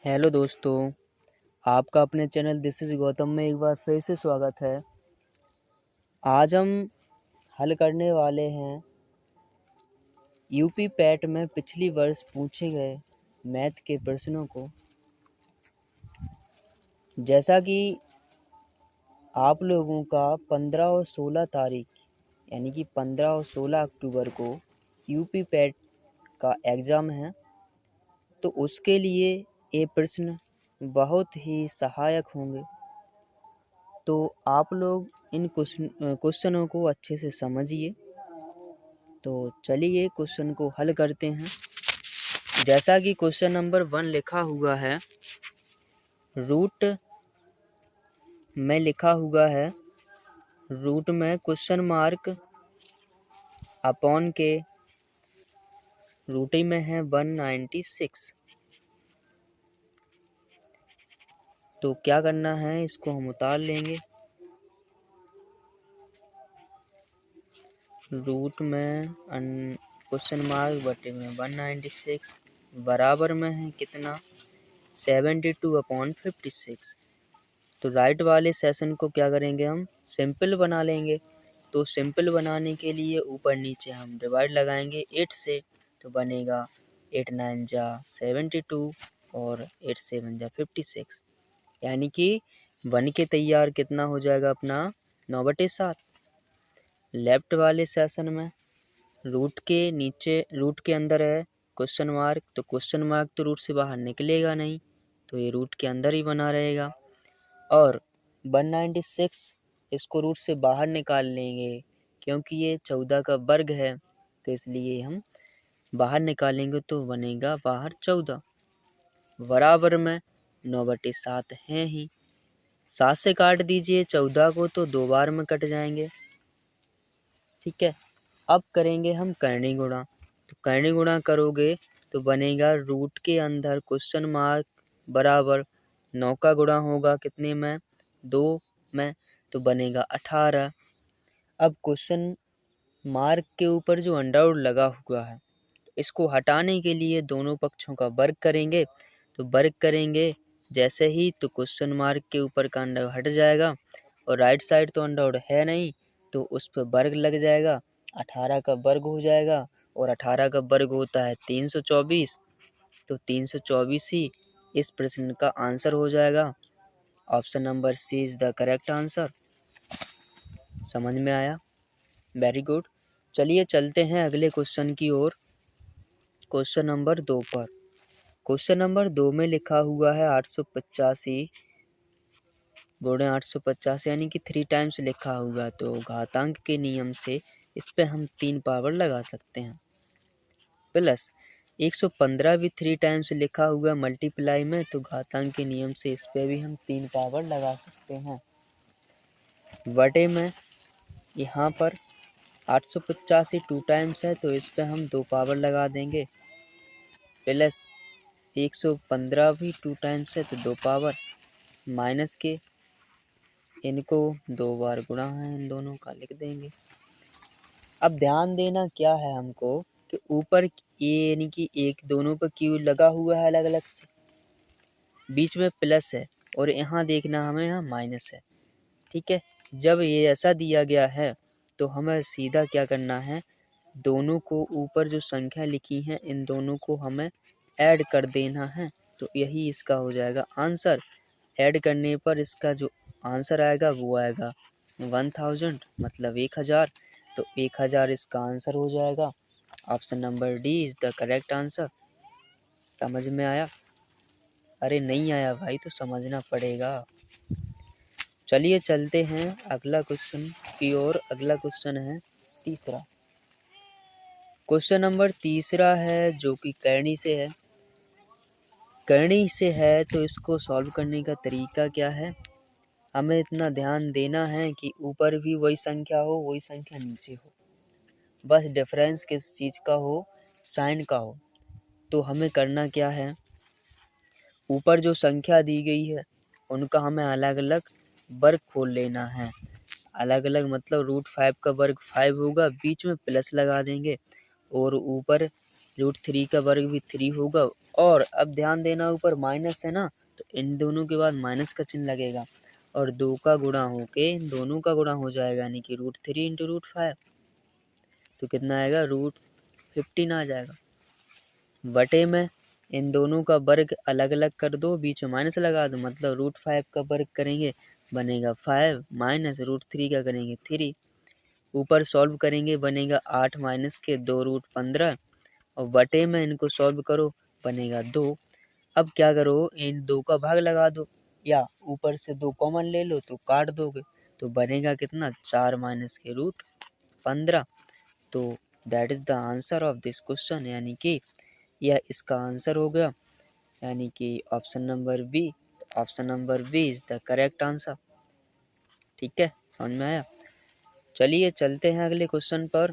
Hello दोस्तों, आपका अपने चैनल दिस इज़ गौतम में एक बार फिर से स्वागत है। आज हम हल करने वाले हैं यूपी पैट में पिछली वर्ष पूछे गए मैथ के प्रश्नों को। जैसा कि आप लोगों का 15 और 16 तारीख यानी कि 15 और 16 अक्टूबर को यूपी पैट का एग्ज़ाम है, तो उसके लिए ये प्रश्न बहुत ही सहायक होंगे। तो आप लोग इन क्वेश्चनों को अच्छे से समझिए। तो चलिए क्वेश्चन को हल करते हैं। जैसा कि क्वेश्चन नंबर 1 लिखा हुआ है, रूट में लिखा हुआ है, रूट में क्वेश्चन मार्क अपॉन के रूटिंग में है 196। तो क्या करना है, इसको हम उतार लेंगे। रूट में क्वेश्चन मार्क बटे में 196 बराबर में है कितना, 72/56। तो राइट वाले सेशन को क्या करेंगे, हम सिंपल बना लेंगे। तो सिंपल बनाने के लिए ऊपर नीचे हम डिवाइड लगाएंगे 8 से, तो बनेगा 8 9 जा 72 और 8 7 जा 56, यानी कि बन के तैयार कितना हो जाएगा अपना 9/7। लेफ्ट वाले सेशन में रूट के नीचे, रूट के अंदर है क्वेश्चन मार्क, तो क्वेश्चन मार्क तो रूट से बाहर निकलेगा नहीं, तो ये रूट के अंदर ही बना रहेगा। और 196 इसको रूट से बाहर निकाल लेंगे, क्योंकि ये 14 का वर्ग है, तो इसलिए हम बाहर निकालेंगे तो बनेगा बाहर 14 बराबर में 9/7 है ही। 7 से काट दीजिए 14 को, तो 2 बार में कट जाएंगे। ठीक है, अब करेंगे हम करनी गुणा। तो करनी गुणा करोगे तो बनेगा रूट के अंदर क्वेश्चन मार्क बराबर 9 का गुणा होगा कितने में, 2 में, तो बनेगा 18। अब क्वेश्चन मार्क के ऊपर जो अंडरवुड लगा हुआ है, इसको हटाने के लिए दोनों पक्षों का वर्ग करेंगे। तो वर्ग करेंगे जैसे ही, तो क्वेश्चन मार्क के ऊपर का अंडर हट जाएगा, और राइट साइड तो अंडरवुड है नहीं, तो उस पर वर्ग लग जाएगा। 18 का वर्ग हो जाएगा, और 18 का वर्ग होता है 324, तो 324 ही इस प्रश्न का आंसर हो जाएगा। Option number C is the correct answer. समझ में आया? Very good. चलिए चलते हैं अगले क्वेश्चन की ओर, क्वेश्चन नंबर 2 पर। क्वेश्चन नंबर 2 में लिखा हुआ है 885 गुणे 850, यानी कि 3 टाइम्स लिखा हुआ, तो घातांक के नियम से इस पे हम 3 पावर लगा सकते हैं। प्लस 115 भी 3 टाइम्स लिखा हुआ मल्टीप्लाई में, तो घातांक के नियम से इस पे भी हम 3 पावर लगा सकते हैं। बटे में यहाँ पर 885 2 टाइम्स है, तो इस पे हम 2 पावर लगा देंगे। प्लस 115 भी 2 टाइम्स है, तो 2 पावर, माइनस के इनको 2 बार गुणा है, इन दोनों का लिख देंगे। अब ध्यान देना क्या है हमको, कि ऊपर ये यानी कि एक दोनों पर क्यू लगा हुआ है अलग अलग से, बीच में प्लस है, और यहाँ देखना हमें यहाँ माइनस है। ठीक है, जब ये ऐसा दिया गया है तो हमें सीधा क्या करना है, दोनों को ऊपर जो संख्या लिखी है इन दोनों को हमें ऐड कर देना है, तो यही इसका हो जाएगा आंसर। ऐड करने पर इसका जो आंसर आएगा वो आएगा 1000, मतलब 1000, तो 1000 इसका आंसर हो जाएगा। Option number D is the correct answer. समझ में आया? अरे नहीं आया भाई तो समझना पड़ेगा। चलिए चलते हैं अगला क्वेश्चन की ओर। अगला क्वेश्चन है तीसरा। क्वेश्चन नंबर तीसरा है जो कि करनी से है। करनी से है तो इसको सॉल्व करने का तरीका क्या है, हमें इतना ध्यान देना है कि ऊपर भी वही संख्या हो, वही संख्या नीचे हो, बस डिफरेंस किस चीज़ का हो, साइन का हो। तो हमें करना क्या है, ऊपर जो संख्या दी गई है उनका हमें अलग अलग वर्ग खोल लेना है। अलग अलग मतलब √5 का वर्ग 5 होगा, बीच में प्लस लगा देंगे, और ऊपर √3 का वर्ग भी 3 होगा, और अब ध्यान देना ऊपर माइनस है ना, तो इन दोनों के बाद माइनस का चिन्ह लगेगा और 2 का गुणा होके इन दोनों का गुणा हो जाएगा, यानी कि √3 इंटू √5, तो कितना आएगा √15 आ जाएगा। बटे में इन दोनों का वर्ग अलग अलग कर दो, बीच में माइनस लगा दो, मतलब √5 का वर्ग करेंगे बनेगा 5 माइनस √3 का करेंगे 3, ऊपर सॉल्व करेंगे बनेगा 8 माइनस के 2 √15 और बटे में इनको सॉल्व करो बनेगा 2। अब क्या करो, इन 2 का भाग लगा दो या ऊपर से 2 कॉमन ले लो तो काट दोगे, तो बनेगा कितना 4 माइनस के √15। तो that is the answer of this question, यानी कि यह इसका आंसर हो गया, यानी कि option number B. Option number B is the correct answer. ठीक है, समझ में आया। चलिए चलते हैं अगले क्वेश्चन पर।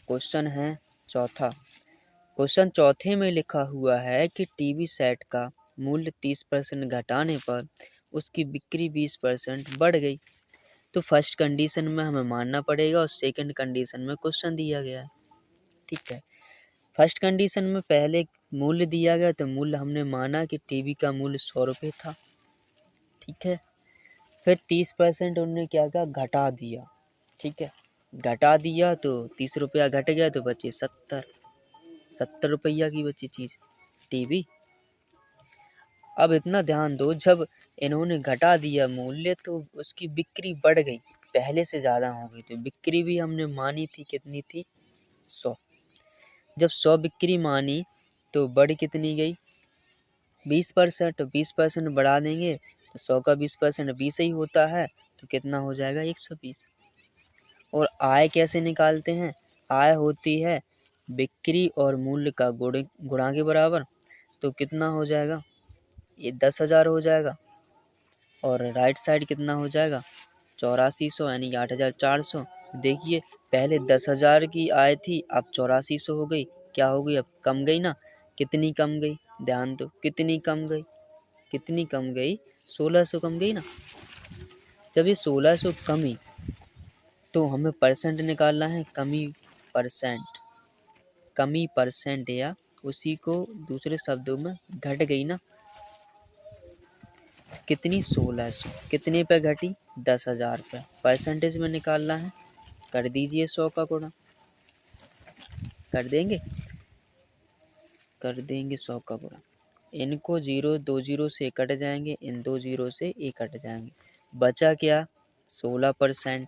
क्वेश्चन है चौथा। क्वेश्चन चौथे में लिखा हुआ है कि टीवी सेट का मूल्य 30% घटाने पर उसकी बिक्री 20% बढ़ गई। तो फर्स्ट कंडीशन में हमें मानना पड़ेगा और सेकंड कंडीशन में क्वेश्चन दिया गया है। ठीक है, फर्स्ट कंडीशन में पहले मूल्य दिया गया, तो मूल्य हमने माना कि टीवी का मूल्य 100 रुपये था। ठीक है, फिर 30% उन्होंने क्या किया, घटा दिया। ठीक है, घटा दिया तो 30 रुपया घट गया तो बचे 70 रुपया की बची चीज टीवी। अब इतना ध्यान दो, जब इन्होंने घटा दिया मूल्य तो उसकी बिक्री बढ़ गई, पहले से ज़्यादा हो गई। तो बिक्री भी हमने मानी थी, कितनी थी 100। जब 100 बिक्री मानी तो बढ़ कितनी गई 20%। 20% बढ़ा देंगे तो 100 का 20% 20 ही होता है, तो कितना हो जाएगा 120। और आय कैसे निकालते हैं, आय होती है बिक्री और मूल्य का गुणा के बराबर। तो कितना हो जाएगा, ये 10,000 हो जाएगा और राइट साइड कितना हो जाएगा 8400, यानी 8,400। देखिए पहले 10,000 की आय थी, अब 8400 हो गई। क्या हो गई, अब कम गई ना। कितनी कम गई, ध्यान दो कितनी कम गई, कितनी कम गई 1600 कम गई ना। जब ये 1600 कमी, तो हमें परसेंट निकालना है, कमी परसेंट या उसी को दूसरे शब्दों में घट गई ना। कितनी 1600 कितने पे घटी 10,000 पे, परसेंटेज में निकालना है। कर दीजिए 100 का गुणा, कर देंगे 100 का गुणा। इनको 0 2 0 से कट जाएंगे, इन 2 0 से ये कट जाएंगे, बचा क्या 16%।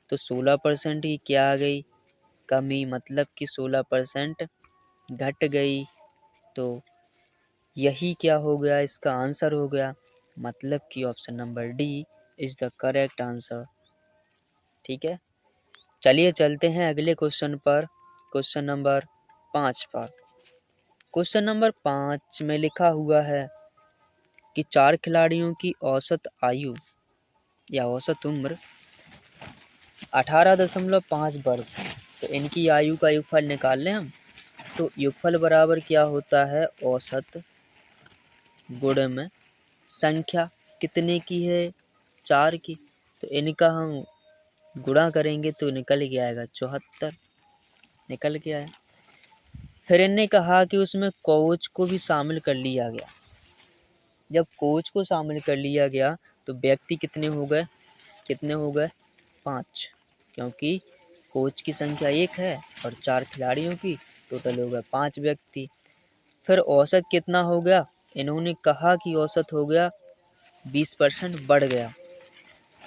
तो 16% की क्या आ गई कमी, मतलब कि 16% घट गई। तो यही क्या हो गया, इसका आंसर हो गया, मतलब कि option number D is the correct answer. ठीक है, चलिए चलते हैं अगले क्वेश्चन पर, क्वेश्चन नंबर 5 पर। क्वेश्चन नंबर 5 में लिखा हुआ है कि 4 खिलाड़ियों की औसत आयु या औसत उम्र 18.5 वर्ष है। तो इनकी आयु का योगफल निकाल लें हम। तो योगफल बराबर क्या होता है, औसत गुणे में संख्या कितने की है 4 की। तो इनका हम गुणा करेंगे तो निकल के आएगा 74, निकल के आया। फिर इनने कहा कि उसमें कोच को भी शामिल कर लिया गया। जब कोच को शामिल कर लिया गया तो व्यक्ति कितने हो गए, 5, क्योंकि कोच की संख्या 1 है और 4 खिलाड़ियों की टोटल हो गया 5 व्यक्ति। फिर औसत कितना हो गया, इन्होंने कहा कि औसत हो गया 20% बढ़ गया,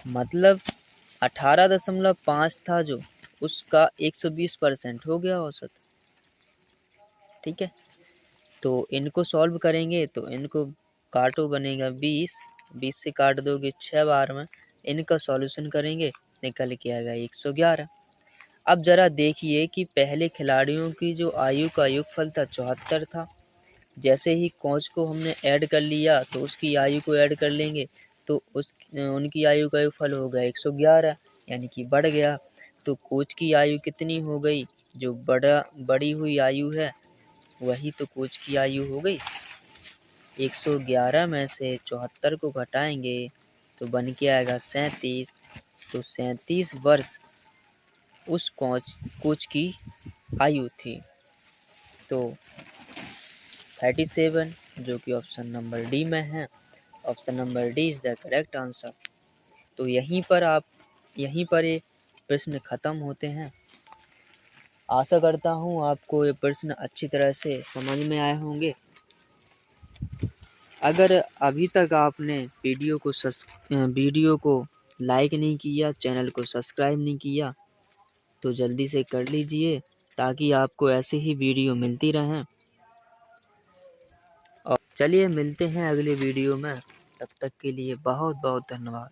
मतलब 18.5 था जो, उसका 120% हो गया औसत। ठीक है, तो इनको सॉल्व करेंगे तो इनको काटो बनेगा 20 से काट दोगे 6 बार में, इनका सॉल्यूशन करेंगे निकल के आएगा 111। अब जरा देखिए कि पहले खिलाड़ियों की जो आयु का योगफल था 74 था, जैसे ही कोच को हमने ऐड कर लिया तो उसकी आयु को ऐड कर लेंगे तो उनकी आयु का योगफल हो गया 111, यानी कि बढ़ गया। तो कोच की आयु कितनी हो गई, जो बड़ी हुई आयु है वही तो कोच की आयु हो गई। 111 में से 74 को घटाएंगे तो बन के आएगा 37। तो 37 वर्ष उस कोच की आयु थी। तो 37 जो कि ऑप्शन नंबर डी में है। Option number D is the correct answer. तो यहीं पर ये प्रश्न ख़त्म होते हैं। आशा करता हूँ आपको ये प्रश्न अच्छी तरह से समझ में आए होंगे। अगर अभी तक आपने वीडियो को लाइक नहीं किया, चैनल को सब्सक्राइब नहीं किया, तो जल्दी से कर लीजिए ताकि आपको ऐसे ही वीडियो मिलती रहें। और चलिए मिलते हैं अगले वीडियो में, तब तक के लिए बहुत बहुत धन्यवाद।